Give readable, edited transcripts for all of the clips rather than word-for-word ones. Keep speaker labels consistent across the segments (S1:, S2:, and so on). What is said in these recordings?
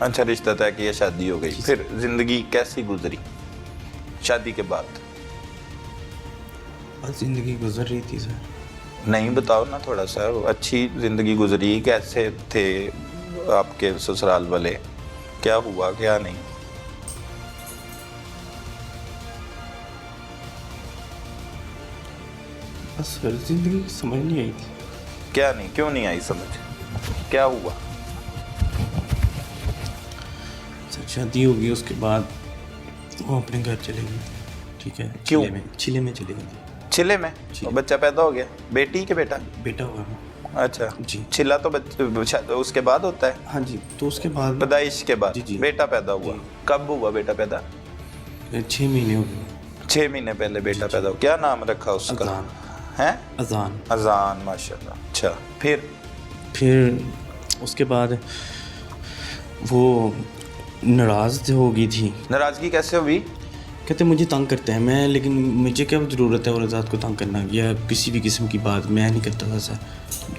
S1: अच्छा, रिश्ता तय किया, शादी हो गई। फिर जिंदगी कैसी गुजरी शादी के बाद?
S2: बस ज़िंदगी गुजर रही थी सर।
S1: नहीं बताओ ना थोड़ा सा, अच्छी जिंदगी गुजरी, कैसे थे आपके ससुराल वाले, क्या हुआ क्या नहीं?
S2: बस सर ज़िंदगी समझ नहीं आई थी।
S1: क्या नहीं, क्यों नहीं आई समझ, क्या हुआ?
S2: सर शादी हो गई, उसके बाद वो अपने घर चले गई। ठीक है,
S1: क्यों?
S2: चिले में चले गई।
S1: चिले में? और बच्चा पैदा हो गया, बेटी के बेटा?
S2: बेटा हुआ है।
S1: अच्छा
S2: जी।
S1: चिल्ला तो उसके बाद होता है?
S2: हाँ जी, तो उसके बाद
S1: पैदाइश के बाद
S2: जी, जी।
S1: बेटा पैदा हुआ। कब हुआ बेटा पैदा?
S2: 6 महीने हो गए।
S1: 6 महीने पहले बेटा पैदा हुआ। क्या नाम रखा उसका?
S2: अजान।
S1: हैं?
S2: अजान।
S1: अजान, माशाल्लाह। अच्छा,
S2: फिर उसके बाद वो नाराज़ हो गई थी।
S1: नाराजगी कैसे हुई?
S2: कहते मुझे तंग करते हैं, मैं लेकिन मुझे क्या ज़रूरत है और आज़ाद को तंग करना, या किसी भी किस्म की बात मैं नहीं करता था सर,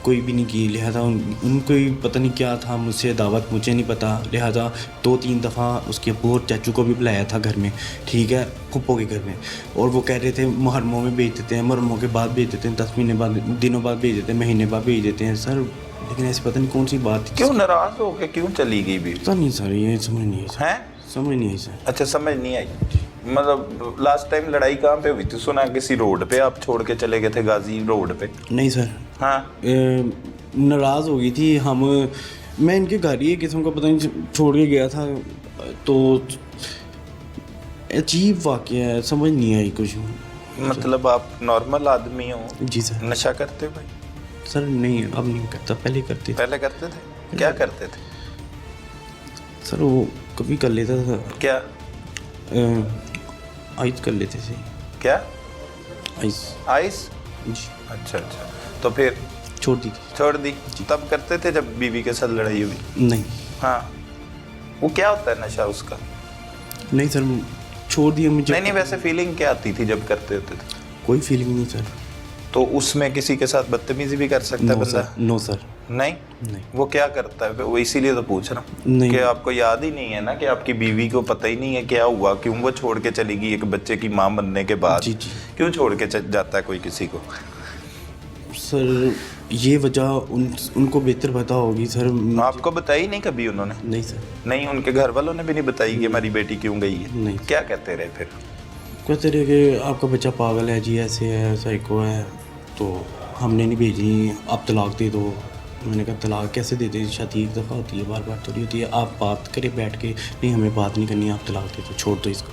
S2: कोई भी नहीं की। लिहाजा उनको ही पता नहीं क्या था मुझसे दावत, मुझे नहीं पता। लिहाजा 2-3 दफ़ा उसके अब्बू और चाचू को भी बुलाया था घर में, ठीक है, फुप्पो के घर में, और वो कह रहे थे मुहर्रमों में भेज देते हैं, मुहर्रमों के बाद भेज देते हैं, 10 महीने बाद, दिनों बाद भेज देते हैं, महीने बाद भेज देते हैं सर। लेकिन ऐसी पता नहीं कौन सी बात थी।
S1: क्यों नाराज हो के क्यों चली गई भी?
S2: पता नहीं सर, ये समझ नहीं आई सर।
S1: हैं?
S2: समझ नहीं आई सर।
S1: अच्छा, समझ नहीं आई। मतलब लास्ट टाइम लड़ाई कहाँ पे हुई थी? सुना किसी रोड पे आप छोड़ के चले गए थे, गाजी रोड पे?
S2: नहीं सर।
S1: हाँ,
S2: नाराज़ हो गई थी हम, मैं इनके घर ही एक किस्म का पता नहीं छोड़ के गया था, तो अजीब वाक़या है, समझ नहीं आई कुछ।
S1: मतलब आप नॉर्मल आदमी हो?
S2: जी सर।
S1: नशा करते हो भाई?
S2: सर नहीं, अब नहीं करता, पहले करते थे।
S1: पहले करते थे? क्या करते थे?
S2: सर वो कभी कर लेता था,
S1: क्या?
S2: आइस कर लेते थे।
S1: क्या?
S2: आइस।
S1: आइस?
S2: जी।
S1: अच्छा अच्छा, तो फिर
S2: छोड़ दी थी।
S1: छोड़ दी? तब करते थे जब बीवी के साथ लड़ाई हुई?
S2: नहीं।
S1: हाँ, वो क्या होता है नशा उसका?
S2: नहीं सर, छोड़ दिया मुझे।
S1: नहीं, वैसे फीलिंग क्या आती थी जब करते होते थे?
S2: कोई फीलिंग नहीं सर।
S1: तो उसमें किसी के साथ बदतमीजी भी कर सकता है बंदा?
S2: No sir.
S1: नहीं?
S2: नहीं।
S1: वो क्या करता है वो? इसीलिए तो पूछ रहा हूँ
S2: नहीं।
S1: कि आपको याद ही नहीं है ना कि आपकी बीवी को पता ही नहीं है क्या हुआ, क्यों वो छोड़ के चली गई एक बच्चे की माँ बनने के बाद?
S2: जी जी।
S1: क्यों छोड़ के जाता है कोई किसी को?
S2: सर ये वजह उनको बेहतर पता होगी सर।
S1: आपको बताई नहीं कभी उन्होंने?
S2: नहीं सर।
S1: नहीं, उनके घर वालों ने भी नहीं बताई कि हमारी बेटी क्यों गई है?
S2: नहीं।
S1: क्या कहते रहे फिर?
S2: कहते रहे कि आपका बच्चा पागल है जी, ऐसे है, साइको है, तो हमने नहीं भेजी, आप तलाक दे दो। मैंने कहा तलाक कैसे दे दे, शादी एक दफ़ा होती है, बार बार थोड़ी होती है। आप बात करें बैठ के, नहीं हमें बात नहीं करनी, आप तलाक दे दो, छोड़ दो इसको।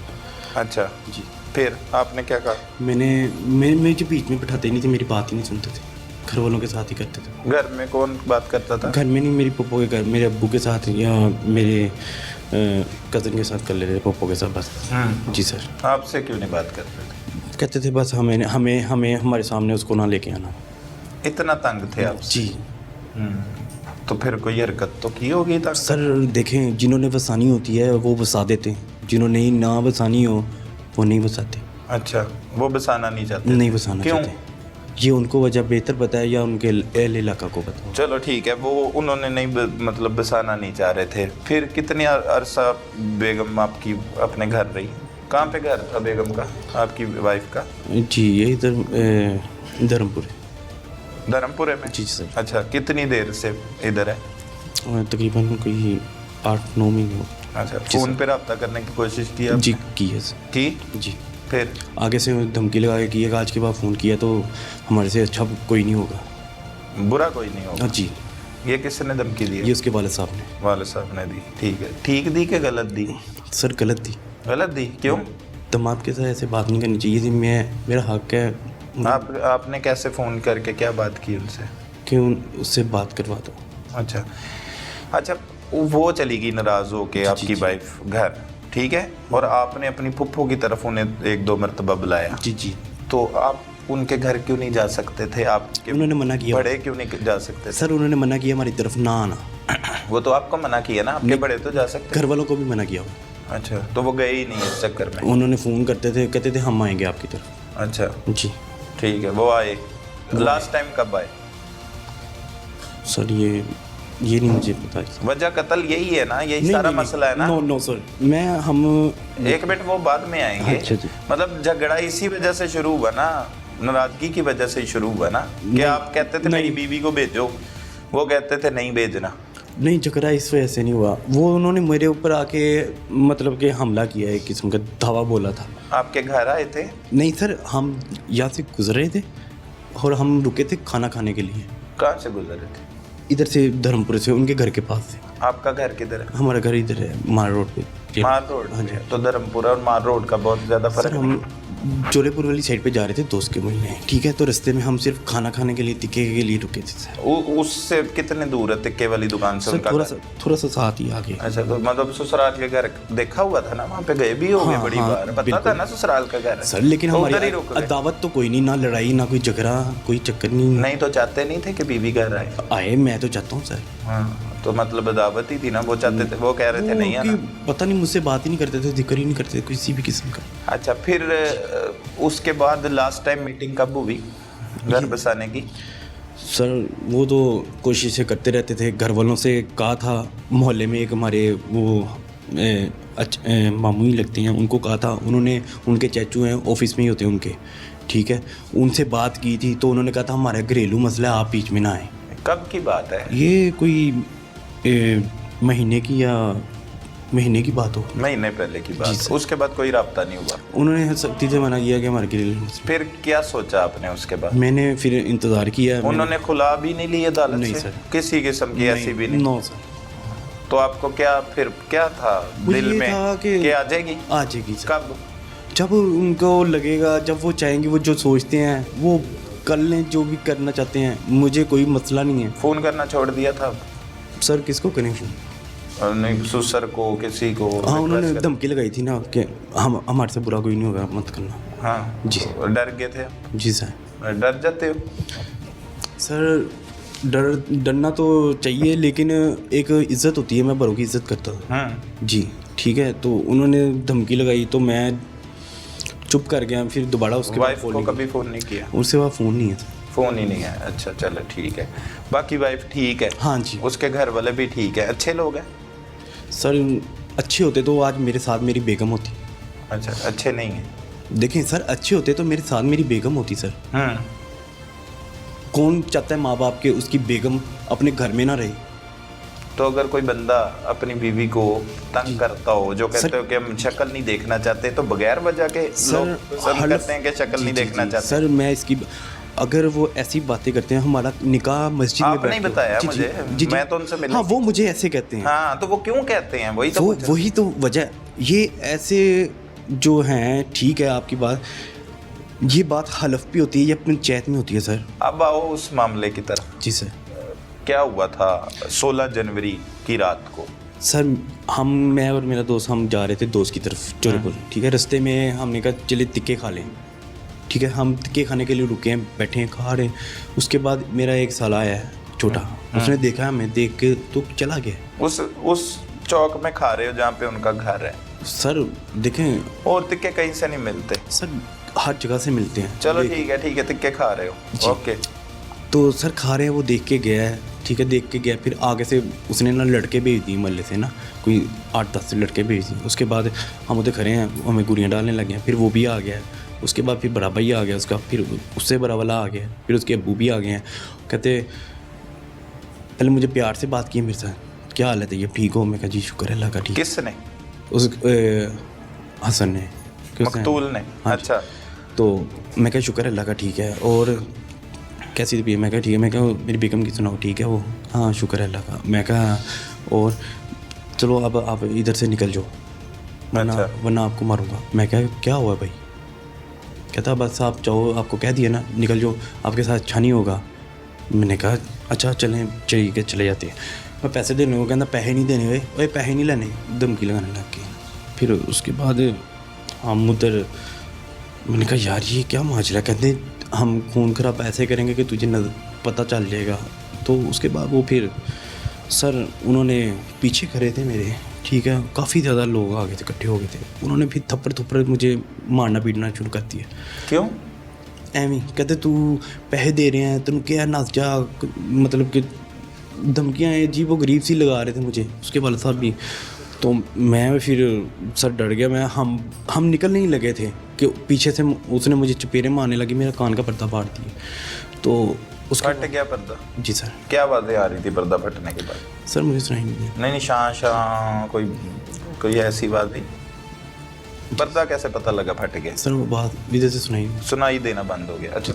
S1: अच्छा
S2: जी।
S1: फिर आपने क्या कहा?
S2: मैं जो बीच में बैठाते ही नहीं थे, मेरी बात ही नहीं सुनते थे, घर वालों के साथ ही करते थे।
S1: घर में कौन बात करता था?
S2: घर में नहीं, मेरी पप्पो के घर, मेरे अब्बू के साथ या मेरे कज़न के साथ कर लेते थे, पप्पो के साथ बस। जी सर।
S1: आपसे क्यों नहीं बात करते थे?
S2: कहते थे बस हमें हमारे सामने उसको ना लेके आना।
S1: इतना तंग थे आप?
S2: जी।
S1: तो फिर कोई हरकत तो की होगी तक?
S2: सर देखें, जिन्होंने वसानी होती है वो वसा देते हैं, जिन्होंने ना वसानी हो वो नहीं वसाते।
S1: अच्छा, वो बसाना नहीं चाहते?
S2: नहीं वसाना
S1: क्यों?
S2: चाहते, ये उनको वजह बेहतर पता है या उनके अहल इलाका को पता हो।
S1: चलो ठीक है, वो उन्होंने नहीं मतलब बसाना नहीं चाह रहे थे। फिर कितने अरसा बेगम आपकी अपने घर रही? कहाँ पे घर था बेगम का, आपकी वाइफ का?
S2: जी ये इधर धर्मपुर।
S1: धर्मपुरे में?
S2: जी सर।
S1: अच्छा, कितनी देर से इधर है?
S2: तकरीबन कोई 8-9 महीने हो।
S1: अच्छा, फ़ोन पे रब्ता करने की कोशिश की आपने?
S2: जी की है सर।
S1: की?
S2: जी।
S1: फिर
S2: आगे से धमकी लगा के किया, आज के बाद फ़ोन किया तो हमारे से अच्छा कोई नहीं होगा,
S1: बुरा कोई नहीं होगा।
S2: जी।
S1: ये किसने धमकी दी?
S2: ये उसके वाले साहब ने।
S1: वाले साहब ने दी? ठीक है, ठीक दी कि गलत दी?
S2: सर गलत दी।
S1: गलत दी? क्यों?
S2: दामाद के साथ ऐसे बात नहीं करनी चाहिए थी, मेरा हक है।
S1: आपने कैसे फ़ोन करके क्या बात की उनसे?
S2: कि उससे बात करवा दो।
S1: अच्छा अच्छा, वो चली गई नाराज़ हो के आपकी वाइफ घर, ठीक है, और आपने अपनी फुप्पो की तरफ उन्हें 1-2 मरतबा बुलाया।
S2: जी जी।
S1: तो आप उनके घर क्यों नहीं जा सकते थे? आपके
S2: उन्होंने मना किया।
S1: बड़े क्यों नहीं जा सकते थे?
S2: सर उन्होंने मना किया हमारी तरफ ना आना।
S1: वो तो आपको मना किया ना, आपके बड़े तो जा सकते।
S2: घर वालों को भी मना किया।
S1: अच्छा, तो वो गए ही नहीं इस चक्कर में?
S2: उन्होंने फ़ोन करते थे, कहते थे हम आएंगे आपकी तरफ।
S1: अच्छा
S2: जी
S1: ठीक है, वो आए। लास्ट टाइम कब आए?
S2: सर ये ये नहीं मुझे पता।
S1: वजह कत्ल यही है ना, यही सारा मसला है ना?
S2: नो सर, हम
S1: एक मिनट, वो बाद में आएंगे।
S2: अच्छा जी।
S1: मतलब झगड़ा इसी वजह से शुरू हुआ ना, नाराजगी की वजह से ही शुरू हुआ ना, कि आप कहते थे मेरी बीवी को भेजो, वो कहते थे नहीं भेजना।
S2: नहीं, झगड़ा इस वजह से नहीं हुआ, वो उन्होंने मेरे ऊपर आके मतलब कि हमला किया, एक किस्म का धावा बोला था।
S1: आपके घर आए थे?
S2: नहीं सर, हम यहाँ से गुजर रहे थे और हम रुके थे खाना खाने के लिए।
S1: कहाँ से गुजरे थे?
S2: इधर से धर्मपुर से, उनके घर के पास से।
S1: आपका घर किधर है?
S2: हमारा घर इधर है, मार रोड पे।
S1: मार रोड?
S2: हाँ जी।
S1: तो धर्मपुरा और मार रोड का बहुत ज़्यादा
S2: सर
S1: फर्क है।
S2: हम जोलेपुर वाली साइड पे जा रहे थे दोस्त के मिलने, ठीक है, तो रास्ते में हम सिर्फ खाना खाने के लिए तिक्के के लिए रुके थे सर।
S1: उससे कितने दूर है तिक्के वाली दुकान से
S2: सर
S1: उनका?
S2: थोड़ा सा साथ ही आगे।
S1: अच्छा, तो मतलब ससुराल के घर देखा हुआ था ना, वहाँ पे गए भी होंगे?
S2: हाँ,
S1: बड़ी
S2: हाँ,
S1: बार पता था ना ससुराल का घर है
S2: सर, लेकिन
S1: तो उधर ही
S2: हमारी
S1: रुक गए।
S2: दावत तो कोई नहीं, ना लड़ाई ना कोई झगड़ा, कोई चक्कर नहीं।
S1: नहीं तो चाहते नहीं थे कि बीवी घर आए?
S2: आए, मैं तो चाहता हूँ सर।
S1: हाँ, तो मतलब दावत ही थी ना, वो चाहते थे, वो कह रहे थे नहीं आना।
S2: पता नहीं, मुझसे बात ही नहीं करते थे, जिक्र ही नहीं करते थे किसी भी किस्म का।
S1: अच्छा, फिर उसके बाद लास्ट टाइम मीटिंग कब हुई घर बसाने की?
S2: सर वो तो कोशिशें करते रहते थे, घर वालों से कहा था, मोहल्ले में एक हमारे वो मामू ही लगते हैं, उनको कहा था, उन्होंने, उनके चाचू हैं, ऑफिस में ही होते हैं उनके, ठीक है, उनसे बात की थी, तो उन्होंने कहा था हमारा घरेलू मसला है, आप बीच में ना आए।
S1: कब की बात है
S2: ये? कोई महीने की बात हो।
S1: महीने पहले की बात? उसके बाद कोई राब्ता नहीं हुआ?
S2: उन्होंने सख्ती से मना किया कि हमारे घरेलू मसला।
S1: फिर क्या सोचा आपने उसके बाद?
S2: मैंने फिर इंतज़ार किया।
S1: उन्होंने खुला भी नहीं ली अदालत
S2: नहीं
S1: से?
S2: सर,
S1: किसी किस्म की ऐसी भी नहीं?
S2: No sir.
S1: तो आपको क्या फिर क्या था दिल में कि आ जाएगी?
S2: आ जाएगी सर।
S1: कब?
S2: जब उनको लगेगा, जब वो चाहेंगे, वो जो सोचते हैं वो कर लें, जो भी करना चाहते हैं, मुझे कोई मसला नहीं है।
S1: फोन करना छोड़ दिया था?
S2: सर किसको करें फोन?
S1: नहीं, ससुर को, किसी को?
S2: हाँ, उन्होंने धमकी लगाई थी ना कि हमारे से बुरा कोई नहीं होगा, मत करना।
S1: हाँ
S2: जी।
S1: तो डर गए थे?
S2: जी सर।
S1: डर जाते हो?
S2: सर डरना तो चाहिए, लेकिन एक इज्जत होती है, मैं बड़ों की इज्जत करता हूँ। जी, ठीक है, तो उन्होंने धमकी लगाई तो मैं चुप कर गया, फिर दोबारा उसके बाद
S1: वाइफ को कभी फ़ोन नहीं किया?
S2: उससे बाद फ़ोन नहीं है सर।
S1: फ़ोन ही नहीं है? अच्छा, चलो ठीक है। बाकी वाइफ ठीक है?
S2: हाँ जी।
S1: उसके घर वाले भी ठीक है, अच्छे लोग हैं?
S2: सर अच्छे होते तो आज मेरे साथ मेरी बेगम होती।
S1: अच्छा, अच्छे नहीं हैं?
S2: देखें सर, अच्छे होते तो मेरे साथ मेरी बेगम होती सर। कौन चाहता है माँ बाप के उसकी बेगम अपने घर में ना रहे?
S1: तो अगर कोई बंदा अपनी बीवी को तंग करता हो, जो कहते हो कि हम शक्ल नहीं देखना चाहते, तो बगैर वजह के लोग पसंद करते हैं कि शक्ल नहीं देखना चाहते?
S2: सर मैं इसकी, अगर वो ऐसी बातें करते हैं, हमारा निकाह मस्जिद में
S1: आपने नहीं बताया मुझे, मैं तो उनसे मिला।
S2: हाँ, वो मुझे ऐसे कहते हैं।
S1: हाँ, तो वो क्यों कहते हैं? वही
S2: तो वजह, ये ऐसे जो हैं, ठीक है आपकी बात, ये बात हलफ भी होती है, ये पंचायत में होती है सर।
S1: अब आओ उस मामले की तरफ।
S2: जी सर।
S1: क्या हुआ था 16 जनवरी की रात को?
S2: सर मैं और मेरा दोस्त, हम जा रहे थे दोस्त की तरफ जोधपुर, ठीक है, रास्ते में हमने कहा चले तिक्के खा लें, ठीक है, हम तिक्के खाने के लिए रुके हैं, बैठे हैं, खा रहे हैं। उसके बाद मेरा एक साला आया है छोटा, उसने देखा हमें, देख के तो चला गया।
S1: उस चौक में खा रहे हो जहाँ पे उनका घर है?
S2: सर देखें,
S1: और तिक्के कहीं से नहीं मिलते
S2: सर, हर जगह से मिलते हैं।
S1: चलो ठीक है, तिक्के खा रहे हो, ओके।
S2: तो सर खा रहे हैं, वो देख के गया है, ठीक है, देख के गया, फिर आगे से उसने ना लड़के भेज दिए मोहल्ले से ना, कोई 8-10 लड़के भेज दिए। उसके बाद हम उधर खड़े हैं, हमें गुड़ियाँ डालने लगे हैं, फिर वो भी आ गया। उसके बाद फिर बड़ा भाई आ गया उसका, फिर उससे बड़ा वाला आ गया, फिर उसके अब्बू भी आ गए हैं। कहते पहले मुझे प्यार से बात की मेरे साथ, क्या हाल है तैयब, ठीक हो? मैं कहा जी शुक्र है अल्लाह का, ठीक।
S1: किसने?
S2: उस हसन ने,
S1: मकतूल ने? अच्छा।
S2: तो मैं कहा शुक्र है अल्लाह का, ठीक है, और कैसी तबीयत? मैं कहा ठीक है। मैं कहा मेरी बेगम की सुनाओ, ठीक है वो? हाँ शुक्र है अल्लाह का। मैं कहा और चलो अब आप इधर से निकल जाओ, वरना आपको मारूंगा। मैं कहा क्या हुआ भाई? कहता बस आप चाहो, आपको कह दिया ना, निकल जाओ, आपके साथ अच्छा नहीं होगा। मैंने कहा अच्छा चलें, ठीक है चले जाते हैं। मैं पैसे देने को कहता पैसे नहीं देने हुए, ओए पैसे नहीं लेने, धमकी लगाने लग गए। फिर उसके बाद हम उधर, मैंने कहा यार ये क्या माजरा, कहते हम खून खराब ऐसे करेंगे कि तुझे पता चल जाएगा। तो उसके बाद वो फिर सर उन्होंने पीछे खड़े थे मेरे, ठीक है, काफ़ी ज़्यादा लोग आ गए थे, इकट्ठे हो गए थे। उन्होंने फिर थप्पड़ मुझे मारना पीटना शुरू कर दिया।
S1: क्यों?
S2: एवं कहते तू पैसे दे रहे हैं, तेन क्या नस जा, मतलब कि धमकियाँ जी वो गरीब सी लगा रहे थे मुझे, उसके वाले साहब भी। तो मैं फिर सर डर गया, मैं हम निकल नहीं लगे थे कि पीछे से उसने मुझे चपेरे मारने लगी, मेरा कान का पर्दा फाड़ दिया। तो उसका
S1: फट गया पर्दा?
S2: जी सर।
S1: क्या आवाज़ें आ रही थी पर्दा फटने के बाद?
S2: सर मुझे सुनाई नहीं दिया।
S1: नहीं शां शां कोई ऐसी बात नहीं? पर्दा कैसे पता लगा फट गया?
S2: सर वो बात विजय से सुनाई नहीं।
S1: सुनाई देना बंद हो गया। अच्छा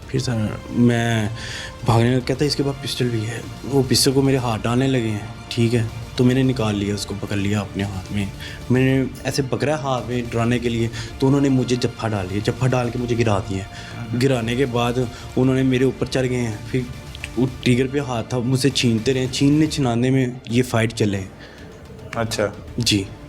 S1: फिर
S2: सर मैं भागने लगा, कहता इसके पास पिस्टल भी है। वो पिस्टल को मेरे हाथ डालने लगे हैं, ठीक है, तो मैंने निकाल लिया, उसको पकड़ लिया अपने हाथ में। मैंने ऐसे पकड़ा हाथ में डराने के लिए, तो उन्होंने मुझे जफ्फा डाल दिया, जफ्फा डाल के मुझे गिरा दिए। गिराने के बाद उन्होंने मेरे ऊपर चढ़ गए हैं, फिर वो ट्रिगर पे हाथ था, मुझसे छीनते रहे, छीनने छिनाने में ये फ़ाइट चले।
S1: अच्छा
S2: जी